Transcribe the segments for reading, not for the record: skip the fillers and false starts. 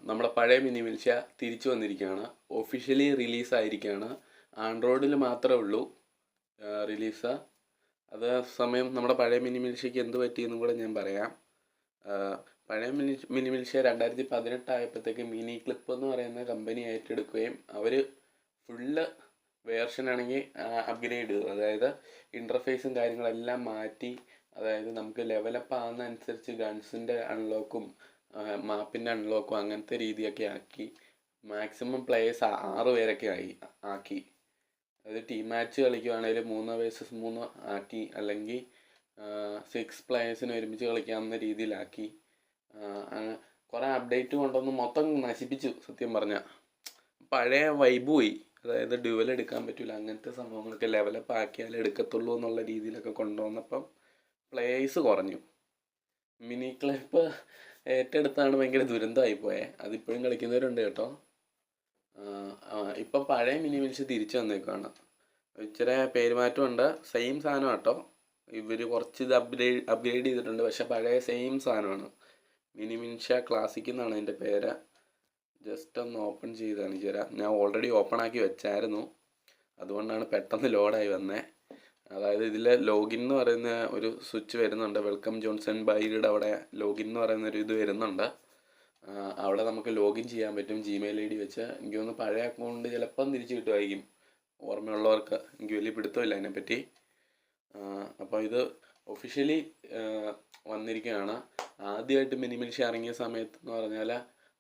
നമ്മുടെ പഴയ മിനി മിൽഷ തിരിച്ചു വന്നിരിക്കുകയാണ്. ഒഫീഷ്യലി റിലീസായിരിക്കുകയാണ്. ആൻഡ്രോയിഡിൽ മാത്രമേ ഉള്ളൂ റിലീസ്. അതേ സമയം നമ്മുടെ പഴയ മിനി മിൽഷയ്ക്ക് എന്ത് പറ്റിയെന്നും കൂടെ ഞാൻ പറയാം. പഴയ മിനി മിൽഷ 2018 ആയപ്പോഴത്തേക്ക് മിനി ക്ലിപ്പ് എന്ന് പറയുന്ന കമ്പനി ഏറ്റെടുക്കുകയും അവർ ഫുള്ള് വേർഷനാണെങ്കിൽ അപ്ഗ്രേഡ് ചെയ്തു. അതായത് ഇൻ്റർഫേസും കാര്യങ്ങളെല്ലാം മാറ്റി. അതായത് നമുക്ക് ലെവലപ്പ് ആകുന്നതനുസരിച്ച് ഗൺസിൻ്റെ അൺലോക്കും മാപ്പിൻ്റെ അൺലോക്കും അങ്ങനത്തെ രീതിയൊക്കെ ആക്കി. മാക്സിമം പ്ലേയേഴ്സ് 6 പേരൊക്കെ ആക്കി. അതായത് ടീം മാച്ച് കളിക്കുകയാണെങ്കിൽ 3 vs 3 ആക്കി, അല്ലെങ്കിൽ 6 പ്ലേയേഴ്സിന് ഒരുമിച്ച് കളിക്കാവുന്ന രീതിയിലാക്കി. കുറേ അപ്ഡേറ്റ് കൊണ്ടൊന്ന് മൊത്തം നശിപ്പിച്ചു സത്യം പറഞ്ഞാൽ. പഴയ വൈബ് പോയി. അതായത് ഡ്യുവൽ എടുക്കാൻ പറ്റില്ല, അങ്ങനത്തെ സംഭവങ്ങളൊക്കെ ലെവലപ്പ് ആക്കിയാലേ എടുക്കത്തുള്ളൂ എന്നുള്ള രീതിയിലൊക്കെ കൊണ്ടുവന്നപ്പം പ്ലേയേഴ്സ് കുറഞ്ഞു. മിനി ക്ലിപ്പ് ഏറ്റെടുത്താണ് ഭയങ്കര ദുരന്തമായി പോയത്. അതിപ്പോഴും കളിക്കുന്നവരുണ്ട് കേട്ടോ. ഇപ്പം പഴയ മിനി മിൽഷ തിരിച്ചു വന്നേക്കാണ്. ഇച്ചിരി പേരുമാറ്റമുണ്ട്. സെയിം സാധനം കേട്ടോ. ഇവർ കുറച്ച് ഇത് അപ്ഗ്രേഡ് ചെയ്തിട്ടുണ്ട്. പക്ഷെ പഴയ സെയിം സാധനമാണ്. മിനി മിൽഷ ക്ലാസിക് എന്നാണ് അതിൻ്റെ പേര്. ജസ്റ്റ് ഒന്ന് ഓപ്പൺ ചെയ്ത് കാണിച്ചു തരാം. ഞാൻ ഓൾറെഡി ഓപ്പൺ ആക്കി വെച്ചായിരുന്നു, അതുകൊണ്ടാണ് പെട്ടെന്ന് ലോഡായി വന്നത്. അതായത് ഇതിൽ ലോഗിൻ എന്ന് പറയുന്ന ഒരു സ്വിച്ച് വരുന്നുണ്ട്. വെൽക്കം ജോൺസൺ ബൈയുടെ അവിടെ ലോഗിൻ എന്ന് പറയുന്നൊരു ഇത് വരുന്നുണ്ട്. അവിടെ നമുക്ക് ലോഗിൻ ചെയ്യാൻ പറ്റും ജിമെയിൽ ID വെച്ച്. എനിക്ക് തോന്നുന്നു പഴയ അക്കൗണ്ട് ചിലപ്പം തിരിച്ച് കിട്ടുമായിരിക്കും, ഓർമ്മയുള്ളവർക്ക്. എനിക്ക് വലിയ പിടുത്തമില്ല അതിനെപ്പറ്റി. അപ്പോൾ ഇത് ഒഫീഷ്യലി വന്നിരിക്കുകയാണ്. ആദ്യമായിട്ട് മിനി മിൽഷ ഇറങ്ങിയ സമയത്ത് എന്ന് പറഞ്ഞാൽ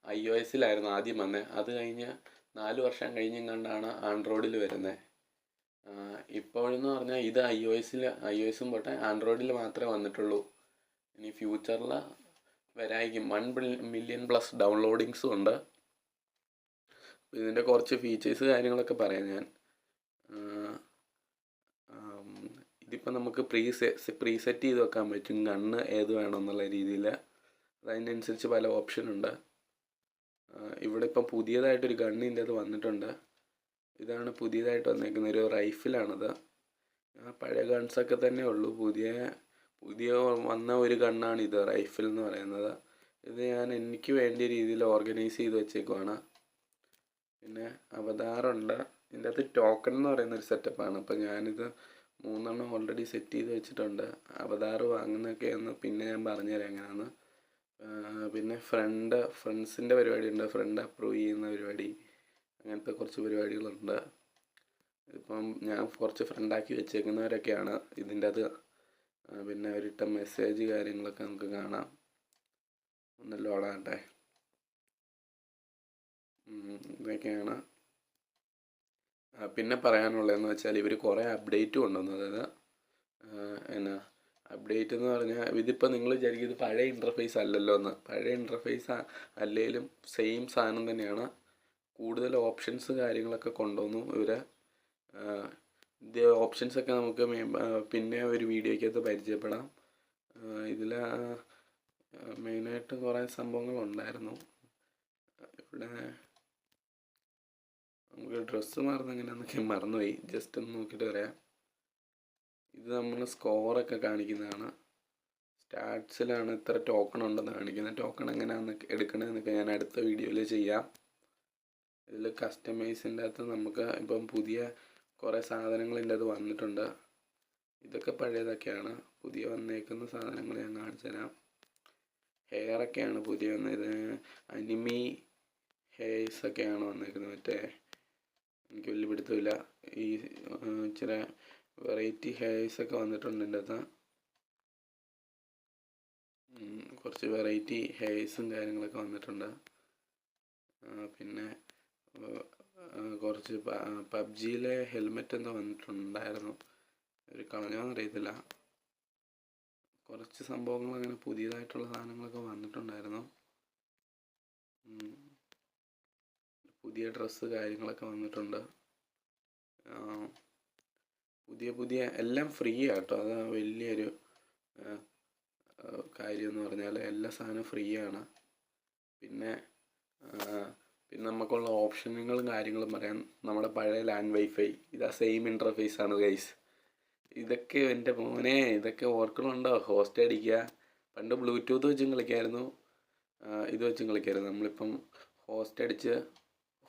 iOS-ലായിരുന്നു ആദ്യം വന്നത്. അത് കഴിഞ്ഞ് 4 വർഷം കഴിഞ്ഞും കണ്ടാണ് ആൻഡ്രോയിഡിൽ വരുന്നത്. ഇപ്പോഴെന്ന് പറഞ്ഞാൽ ഇത് iOS-ഉം പോട്ടെ ആൻഡ്രോയിഡിൽ മാത്രമേ വന്നിട്ടുള്ളൂ. ഇനി ഫ്യൂച്ചറിൽ വരായിരിക്കും. 1 മില്യൺ പ്ലസ് ഡൗൺലോഡിങ്സും ഉണ്ട്. ഇതിൻ്റെ കുറച്ച് ഫീച്ചേഴ്സ് കാര്യങ്ങളൊക്കെ പറയാം ഞാൻ. ഇതിപ്പോൾ നമുക്ക് പ്രീസെറ്റ് ചെയ്ത് വെക്കാൻ പറ്റും ഗണ്ണ് ഏത് വേണമെന്നുള്ള രീതിയിൽ. അതിനനുസരിച്ച് പല ഓപ്ഷനുണ്ട്. ഇവിടെ ഇപ്പം പുതിയതായിട്ടൊരു ഗണ്ണിൻ്റെ അത് വന്നിട്ടുണ്ട്. ഇതാണ് പുതിയതായിട്ട് വന്നേക്കുന്ന ഒരു റൈഫിലാണത്. പഴയ ഗൺസൊക്കെ തന്നെ ഉള്ളൂ. പുതിയ വന്ന ഒരു ഗണ്ണാണിത്, റൈഫിൾ എന്ന് പറയുന്നത്. ഇത് ഞാൻ എനിക്ക് വേണ്ടിയ രീതിയിൽ ഓർഗനൈസ് ചെയ്ത് വെച്ചേക്കുവാണ്. പിന്നെ അവതാറുണ്ട്. ഇതിൻ്റെ അകത്ത് ടോക്കൺ എന്ന് പറയുന്നൊരു സെറ്റപ്പാണ്. അപ്പോൾ ഞാനിത് 3 എണ്ണം ഓൾറെഡി സെറ്റ് ചെയ്ത് വെച്ചിട്ടുണ്ട്. അവതാറ് വാങ്ങുന്നതൊക്കെയെന്ന് പിന്നെ ഞാൻ പറഞ്ഞുതരാം എങ്ങനെയാണെന്ന്. പിന്നെ ഫ്രണ്ട്സിൻ്റെ പരിപാടിയുണ്ട്. ഫ്രണ്ട് അപ്രൂവ് ചെയ്യുന്ന പരിപാടി, അങ്ങനത്തെ കുറച്ച് പരിപാടികളുണ്ട്. ഇപ്പം ഞാൻ കുറച്ച് ഫ്രണ്ടാക്കി വെച്ചേക്കുന്നവരൊക്കെയാണ് ഇതിൻ്റെ അത്. പിന്നെ ഒരിട്ട മെസ്സേജ് കാര്യങ്ങളൊക്കെ നമുക്ക് കാണാം. ഒന്ന് ലോഡാകട്ടെ. ഇതൊക്കെയാണ്. പിന്നെ പറയാനുള്ളതെന്ന് വെച്ചാൽ ഇവർ കുറേ അപ്ഡേറ്റ് കൊണ്ടുവന്നു. അതായത് അപ്ഡേറ്റ് എന്ന് പറഞ്ഞാൽ ഇതിപ്പോൾ നിങ്ങൾ വിചാരിക്കും ഇത് പഴയ ഇൻ്റർഫേസ് അല്ലല്ലോ എന്ന്. പഴയ ഇൻ്റർഫേസ് അല്ലെങ്കിലും സെയിം സാധനം തന്നെയാണ്. കൂടുതൽ ഓപ്ഷൻസ് കാര്യങ്ങളൊക്കെ കൊണ്ടുവന്നു ഇവർ. ഇത് ഓപ്ഷൻസൊക്കെ നമുക്ക് പിന്നെ ഒരു വീഡിയോയ്ക്കകത്ത് പരിചയപ്പെടാം. ഇതിൽ മെയിനായിട്ട് കുറേ സംഭവങ്ങളുണ്ടായിരുന്നു. ഇവിടെ നമുക്ക് ഡ്രസ്സ് മാറുന്ന എങ്ങനെയാണെന്നൊക്കെ മറന്നുപോയി. ജസ്റ്റ് ഒന്ന് നോക്കിയിട്ട് പറയാം. ഇത് നമ്മൾ സ്കോറൊക്കെ കാണിക്കുന്നതാണ്. സ്റ്റാറ്റ്സിലാണ് ഇത്ര ടോക്കൺ ഉണ്ടെന്ന് കാണിക്കുന്നത്. ടോക്കൺ എങ്ങനെയാണെന്ന് എടുക്കണമെന്നൊക്കെ ഞാൻ അടുത്ത വീഡിയോയിൽ ചെയ്യാം. ഇതിൽ കസ്റ്റമൈസിൻ്റെ അകത്ത് നമുക്ക് ഇപ്പം പുതിയ കുറേ സാധനങ്ങൾ അത് വന്നിട്ടുണ്ട്. ഇതൊക്കെ പഴയതൊക്കെയാണ്. പുതിയ വന്നേക്കുന്ന സാധനങ്ങൾ ഞാൻ കാണിച്ചു തരാം. ഹെയറൊക്കെയാണ് പുതിയ വന്നത്. അനിമി ഹെയർസൊക്കെയാണ് വന്നേക്കുന്നത്. മറ്റേ എനിക്ക് വലിയ പിടുത്തമില്ല. ഈ ഇച്ചിരി വെറൈറ്റി ഹെയർസൊക്കെ വന്നിട്ടുണ്ട് എൻ്റെ അകത്ത്. കുറച്ച് വെറൈറ്റി ഹെയർസും കാര്യങ്ങളൊക്കെ വന്നിട്ടുണ്ട്. പിന്നെ കുറച്ച് പബ്ജിയിലെ ഹെൽമെറ്റ് എന്തോ വന്നിട്ടുണ്ടായിരുന്നു. ഒരു കളഞ്ഞോന്നറിയത്തില്ല. കുറച്ച് സംഭവങ്ങൾ അങ്ങനെ പുതിയതായിട്ടുള്ള സാധനങ്ങളൊക്കെ വന്നിട്ടുണ്ടായിരുന്നു. പുതിയ ഡ്രസ്സ് കാര്യങ്ങളൊക്കെ വന്നിട്ടുണ്ട്. പുതിയ എല്ലാം ഫ്രീ ആട്ടോ. അത് വലിയൊരു കാര്യം എന്ന് പറഞ്ഞാൽ എല്ലാ സാധനവും ഫ്രീ ആണ്. പിന്നെ നമുക്കുള്ള ഓപ്ഷനുകളും കാര്യങ്ങളും പറയാൻ നമ്മുടെ പഴയ ലാൻഡ് വൈഫൈ ഇതാ സെയിം ഇൻ്റർഫേസ് ആണ് ഗൈസ്. ഇതൊക്കെ എൻ്റെ മോനെ, ഇതൊക്കെ ഓർക്കണുണ്ടോ? ഹോസ്റ്റ് അടിക്കുക. പണ്ട് ബ്ലൂടൂത്ത് വെച്ചും കളിക്കായിരുന്നു. ഇത് വെച്ചും കളിക്കരുത്. നമ്മളിപ്പം ഹോസ്റ്റ് അടിച്ച്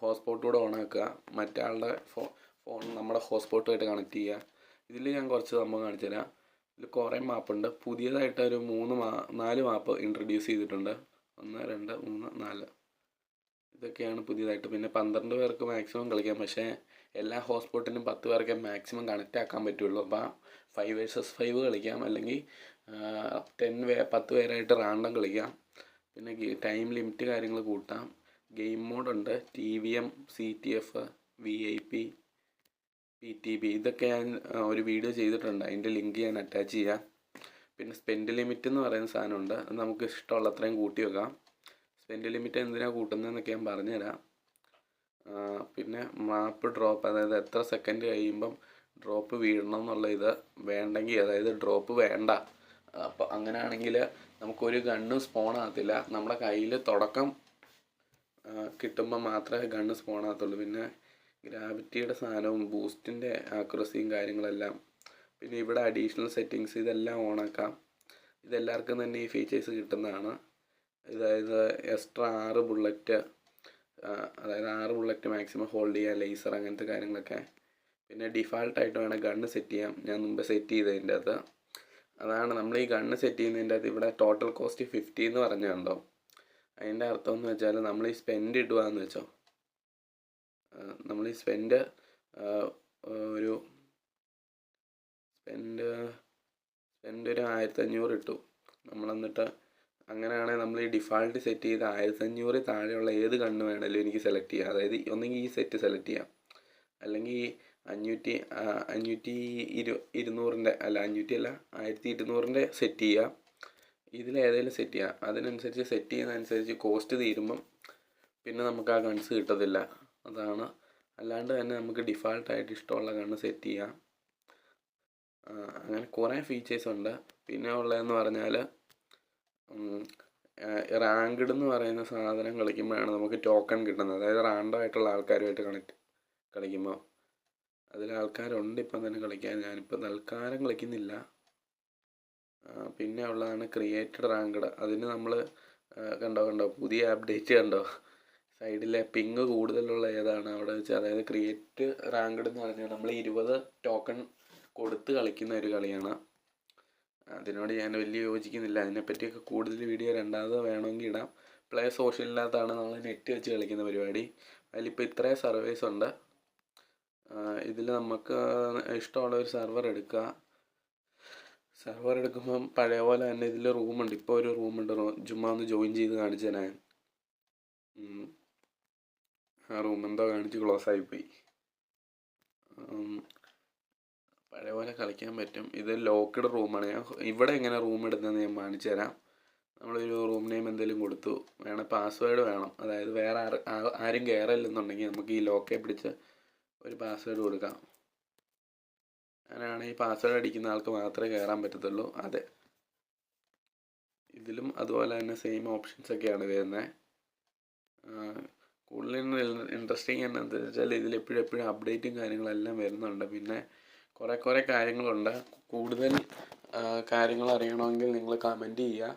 ഹോട്ട്സ്പോട്ടൂടെ ഓണാക്കുക, മറ്റാളുടെ ഫോൺ നമ്മുടെ ഹോട്ട്സ്പോട്ടുമായിട്ട് കണക്ട് ചെയ്യുക. ഇതിൽ ഞാൻ കുറച്ച് സംഭവം കാണിച്ചു തരാം. ഇതിൽ കുറേ മാപ്പുണ്ട്. പുതിയതായിട്ട് ഒരു 4 മാപ്പ് ഇൻട്രൊഡ്യൂസ് ചെയ്തിട്ടുണ്ട്. 1 2 3 4 ഇതൊക്കെയാണ് പുതിയതായിട്ട്. പിന്നെ 12 പേർക്ക് മാക്സിമം കളിക്കാം. പക്ഷേ എല്ലാ ഹോട്ട്സ്പോട്ടിനും 10 പേർക്കേ മാക്സിമം കണക്റ്റ് ആക്കാൻ പറ്റുള്ളൂ. അപ്പോൾ 5 vs 5 കളിക്കാം, അല്ലെങ്കിൽ 10 പേരായിട്ട് റാൻഡം കളിക്കാം. പിന്നെ ടൈം ലിമിറ്റ് കാര്യങ്ങൾ കൂട്ടാം. ഗെയിം മോഡുണ്ട്, TVM, CTF, VIP, PTB. ഇതൊക്കെ ഞാൻ ഒരു വീഡിയോ ചെയ്തിട്ടുണ്ട്. അതിൻ്റെ ലിങ്ക് ഞാൻ അറ്റാച്ച് ചെയ്യാം. പിന്നെ സ്പെൻഡ് ലിമിറ്റ് എന്ന് പറയുന്ന സാധനമുണ്ട്. അത് നമുക്ക് ഇഷ്ടമുള്ള അത്രയും കൂട്ടി വെക്കാം. സ്പെൻഡ് ലിമിറ്റ് എന്തിനാണ് കൂട്ടുന്നതെന്നൊക്കെ ഞാൻ പറഞ്ഞുതരാം. പിന്നെ മാപ്പ് ഡ്രോപ്പ്, അതായത് എത്ര സെക്കൻഡ് കഴിയുമ്പം ഡ്രോപ്പ് വീഴണം എന്നുള്ള ഇത് വേണ്ടെങ്കിൽ, അതായത് ഡ്രോപ്പ് വേണ്ട, അപ്പോൾ അങ്ങനെയാണെങ്കിൽ നമുക്കൊരു ഗണ്ണ് സ്പോൺ ആകത്തില്ല. നമ്മുടെ കയ്യിൽ തുടക്കം കിട്ടുമ്പോൾ മാത്രമേ ഗണ്ണ് സ്പോൺ ആകത്തുള്ളൂ. പിന്നെ ഗ്രാവിറ്റിയുടെ സാധനവും ബൂസ്റ്റിൻ്റെ ആക്യുറസിയും കാര്യങ്ങളെല്ലാം. പിന്നെ ഇവിടെ അഡീഷണൽ സെറ്റിങ്സ്, ഇതെല്ലാം ഓണാക്കാം. ഇതെല്ലാവർക്കും തന്നെ ഈ ഫീച്ചേഴ്സ് കിട്ടുന്നതാണ്. അതായത് എക്സ്ട്രാ 6 ബുള്ളറ്റ്, അതായത് 6 ബുള്ളറ്റ് മാക്സിമം ഹോൾഡ് ചെയ്യുക, ലേസർ, അങ്ങനത്തെ കാര്യങ്ങളൊക്കെ. പിന്നെ ഡിഫാൾട്ടായിട്ട് വേണം ഗണ്ണ് സെറ്റ് ചെയ്യാം. ഞാൻ മുമ്പ് സെറ്റ് ചെയ്തതിൻ്റെ അത് അതാണ്. നമ്മൾ ഈ ഗണ്ണ് സെറ്റ് ചെയ്യുന്നതിൻ്റെ അത് ഇവിടെ ടോട്ടൽ കോസ്റ്റ് 50 എന്ന് പറഞ്ഞുണ്ടോ. അതിൻ്റെ അർത്ഥം എന്ന് വെച്ചാൽ നമ്മൾ ഈ സ്പെൻഡ് ഇടുകയെന്ന് വെച്ചോ, നമ്മൾ ഈ സ്പെൻഡ് ഒരു 1500 ഇട്ടു നമ്മൾ. എന്നിട്ട് അങ്ങനെയാണെങ്കിൽ നമ്മൾ ഈ ഡിഫാൾട്ട് സെറ്റ് ചെയ്ത് 1500 താഴെയുള്ള ഏത് ഗണ്ണ് വേണമെങ്കിലും എനിക്ക് സെലക്ട് ചെയ്യാം. അതായത് ഒന്നെങ്കിൽ ഈ സെറ്റ് സെലക്ട് ചെയ്യാം, അല്ലെങ്കിൽ 1200 സെറ്റ് ചെയ്യുക. ഇതിലേതെങ്കിലും സെറ്റ് ചെയ്യുക. അതിനനുസരിച്ച് സെറ്റ് ചെയ്യുന്നതനുസരിച്ച് കോസ്റ്റ് തീരുമ്പം പിന്നെ നമുക്ക് ആ ഗൺസ് കിട്ടത്തില്ല. അതാണ്. അല്ലാണ്ട് തന്നെ നമുക്ക് ഡിഫാൾട്ടായിട്ട് ഇഷ്ടമുള്ള ഗണ്ണ് സെറ്റ് ചെയ്യാം. അങ്ങനെ കുറേ ഫീച്ചേഴ്സ് ഉണ്ട്. പിന്നെ ഉള്ളതെന്ന് പറഞ്ഞാൽ റാങ്ക്ഡ് എന്ന് പറയുന്ന സാധനം കളിക്കുമ്പോഴാണ് നമുക്ക് ടോക്കൺ കിട്ടുന്നത്. അതായത് റാൻഡമായിട്ടുള്ള ആൾക്കാരുമായിട്ട് കളിക്കുമ്പോൾ അതിൽ ആൾക്കാരുണ്ട് ഇപ്പം തന്നെ കളിക്കാൻ. ഞാനിപ്പോൾ തൽക്കാലം കളിക്കുന്നില്ല. പിന്നെ ഉള്ളതാണ് ക്രിയേറ്റഡ് റാങ്ക്ഡ്. അതിന് നമ്മൾ കണ്ടോ പുതിയ അപ്ഡേറ്റ് കണ്ടോ, സൈഡിലെ പിങ് കൂടുതലുള്ള ഏതാണ് അവിടെ വെച്ച്. അതായത് ക്രിയേറ്റ് റാങ്ക്ഡ് എന്ന് പറഞ്ഞാൽ നമ്മൾ 20 ടോക്കൺ കൊടുത്ത് കളിക്കുന്ന ഒരു കളിയാണ്. അതിനോട് ഞാൻ വലിയ യോജിക്കുന്നില്ല. അതിനെപ്പറ്റിയൊക്കെ കൂടുതൽ വീഡിയോ രണ്ടാമത് വേണമെങ്കിൽ ഇടാം. പ്ലേ സോഷ്യലിനകത്താണ് നമ്മൾ നെറ്റ് വെച്ച് കളിക്കുന്ന പരിപാടി. അതിലിപ്പോൾ ഇത്രയും സർവേസ് ഉണ്ട്. ഇതിൽ നമുക്ക് ഇഷ്ടമുള്ള ഒരു സർവർ എടുക്കുക. സർവർ എടുക്കുമ്പം പഴയ പോലെ തന്നെ ഇതിൽ റൂമുണ്ട്. ഇപ്പോൾ ഒരു റൂമുണ്ട്, ചുമ്മാ ഒന്ന് ജോയിൻ ചെയ്ത് കാണിച്ചു തരാൻ. ആ റൂം എന്തോ കാണിച്ച് ക്ലോസ് ആയിപ്പോയി. പഴയ പോലെ കളിക്കാൻ പറ്റും. ഇത് ലോക്ക്ഡ് റൂമാണ്. ഞാൻ ഇവിടെ എങ്ങനെ റൂം എടുത്തതെന്ന് ഞാൻ കാണിച്ചു തരാം. നമ്മളൊരു റൂം നെയിം എന്തെങ്കിലും കൊടുത്തു, വേണം പാസ്വേഡ് വേണം. അതായത് വേറെ ആരും കയറില്ലെന്നുണ്ടെങ്കിൽ നമുക്ക് ഈ ലോക്കെ പിടിച്ച് ഒരു പാസ്വേഡ് കൊടുക്കാം. അങ്ങനെയാണെങ്കിൽ പാസ്വേഡ് അടിക്കുന്ന ആൾക്ക് മാത്രമേ കയറാൻ പറ്റത്തുള്ളൂ. അതെ, ഇതിലും അതുപോലെ തന്നെ സെയിം ഓപ്ഷൻസൊക്കെയാണ് വരുന്നത്. കൂടുതൽ ഇൻട്രസ്റ്റിംഗ് എന്താണെന്ന് വെച്ചാൽ ഇതിൽ എപ്പോഴും അപ്ഡേറ്റും കാര്യങ്ങളെല്ലാം വരുന്നുണ്ട്. പിന്നെ കുറേ കാര്യങ്ങളുണ്ട്. കൂടുതൽ കാര്യങ്ങൾ അറിയണമെങ്കിൽ നിങ്ങൾ കമൻറ്റ് ചെയ്യുക.